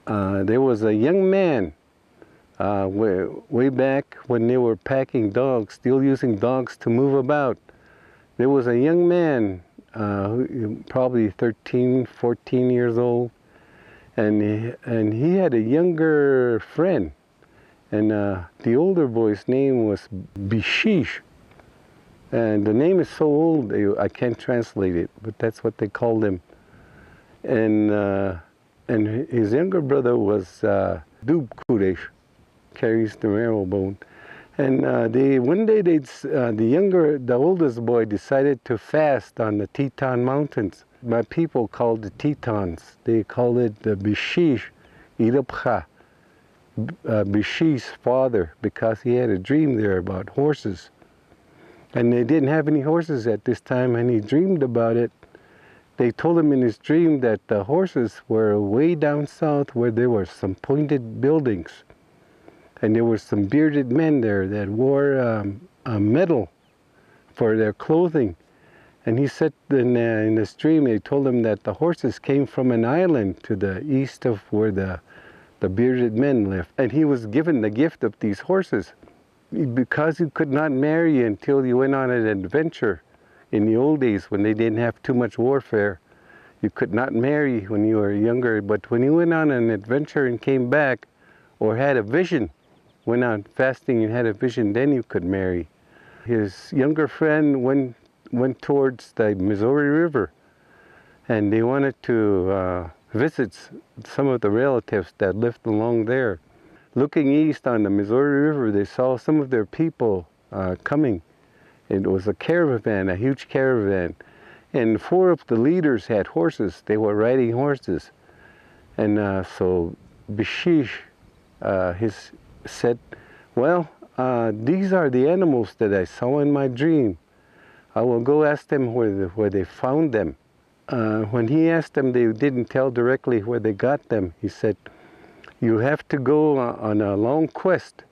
there was a young man way back when they were packing dogs, still using dogs to move about. There was a young man, probably 13, 14 years old, and he had a younger friend. And the older boy's name was Bishéesh. And the name is so old, I can't translate it, but that's what they called him. And his younger brother was Bishéesh, carries the Marrow Bone. And one day the oldest boy decided to fast on the Teton Mountains. My people called the Tetons. They called it the Bishéesh Irapcha, Bishéesh's father, because he had a dream there about horses. And they didn't have any horses at this time, and he dreamed about it. They told him in his dream that the horses were way down south where there were some pointed buildings. And there were some bearded men there that wore a metal for their clothing. And he said in his dream, they told him that the horses came from an island to the east of where the bearded men lived. And he was given the gift of these horses. Because you could not marry until you went on an adventure in the old days when they didn't have too much warfare. You could not marry when you were younger, but when you went on an adventure and came back, or had a vision, went on fasting and had a vision, then you could marry. His younger friend went towards the Missouri River, and they wanted to visit some of the relatives that lived along there. Looking east on the Missouri River, they saw some of their people coming. It was a caravan, a huge caravan. And 4 of the leaders had horses. They were riding horses. And so Bishéesh said, well, these are the animals that I saw in my dream. I will go ask them where they found them. When he asked them, they didn't tell directly where they got them. He said, you have to go on a long quest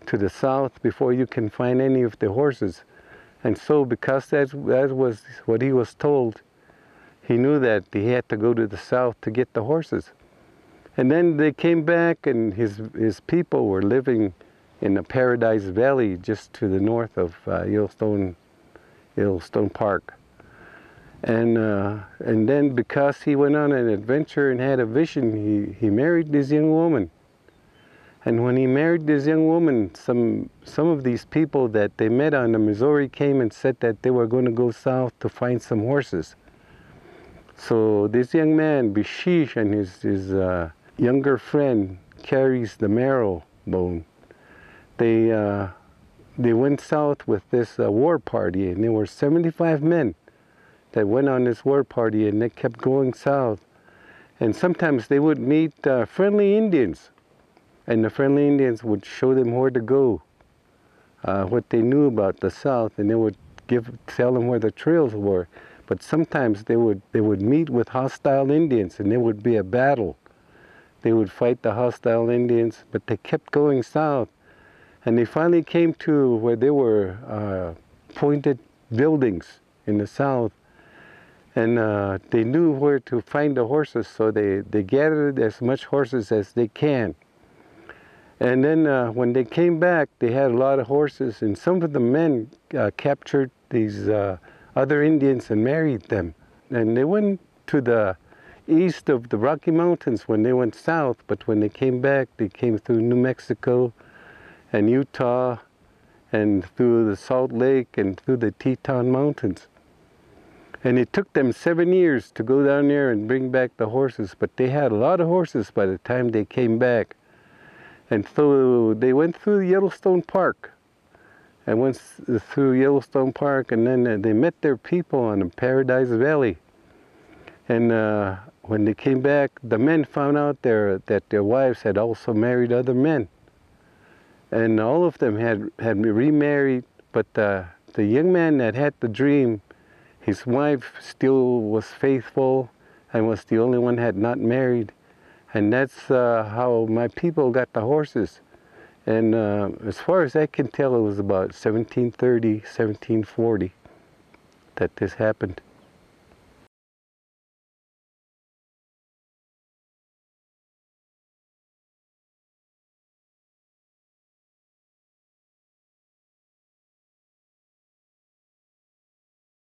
to the south before you can find any of the horses. And so because that was what he was told, he knew that he had to go to the south to get the horses. And then they came back, and his people were living in a Paradise Valley just to the north of Yellowstone Park. And then because he went on an adventure and had a vision, he married this young woman. And when he married this young woman, some of these people that they met on the Missouri came and said that they were going to go south to find some horses. So this young man, Bishéesh, and his younger friend carries the Marrow Bone. They went south with this war party, and there were 75 men that went on this war party, and they kept going south. And sometimes they would meet friendly Indians, and the friendly Indians would show them where to go, what they knew about the south, and they would tell them where the trails were. But sometimes they would meet with hostile Indians, and there would be a battle. They would fight the hostile Indians, but they kept going south. And they finally came to where there were pointed buildings in the south. And they knew where to find the horses, so they gathered as much horses as they can. And then when they came back, they had a lot of horses, and some of the men captured these other Indians and married them. And they went to the east of the Rocky Mountains when they went south, but when they came back, they came through New Mexico and Utah and through the Salt Lake and through the Teton Mountains. And it took them 7 years to go down there and bring back the horses, but they had a lot of horses by the time they came back. And so they went through Yellowstone Park, and went through Yellowstone Park, and then they met their people in Paradise Valley. And when they came back, the men found out that their wives had also married other men. And all of them had remarried, but the young man that had the dream, his wife still was faithful and was the only one had not married. And that's how my people got the horses. And as far as I can tell, it was about 1730, 1740 that this happened.